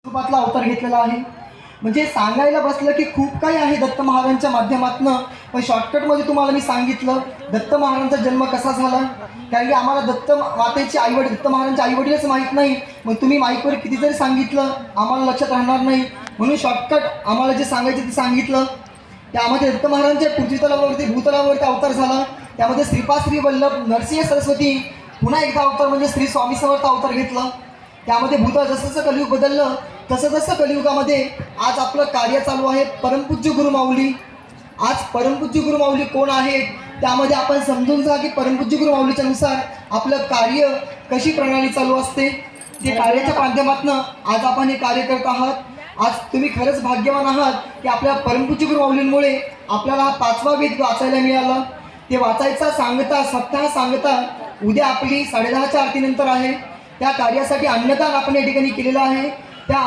स्वरूपातला अवतार घेतलेला आहे। म्हणजे सांगायला बसलं की खूप काही आहे दत्त महाराजांच्या माध्यमातून, पण शॉर्टकटमध्ये तुम्हाला मी सांगितलं दत्त महाराजांचा जन्म कसा झाला। कारण की आम्हाला दत्त मातेचे आईवडील दत्त महाराजांचे आईवडीलच माहीत नाही, मग तुम्ही माईकवर किती जरी सांगितलं आम्हाला लक्षात राहणार नाही, म्हणून शॉर्टकट आम्हाला जे सांगायचं ते सांगितलं। त्यामध्ये दत्त महाराजांच्या पृथ्वीतलावरती भूतलावरती अवतार झाला। त्यामध्ये श्रीपाद श्री वल्लभ नरसिंह सरस्वती पुन्हा एकदा अवतार म्हणजे श्री स्वामी समर्थ अवतार घेतला। त्यामध्ये भूतल जसं जसं कलियुग बदललं तसं तसं कलियुगामध्ये आज आपलं कार्य चालू आहे। परमपूज्य गुरुमाऊली, आज परमपूज्य गुरुमाऊली कोण आहेत त्यामध्ये आपण समजून जा की परमपूज्य गुरुमाऊलीच्या नुसार आपलं कार्य कशी प्रणाली चालू असते, ते कार्याच्या माध्यमातून आज आपण हे कार्य करत आहात। आज तुम्ही खरंच भाग्यवान आहात की आपल्या परमपूज्य गुरुमाऊलींमुळे आपल्याला हा 5वा वेद वाचायला मिळाला। ते वाचायचा सांगता सप्ताह सांगता उद्या आपली 10:30च्या आरतीनंतर आहे। त्या कार्यासाठी अन्नदान आपण या ठिकाणी केलेलं आहे। त्या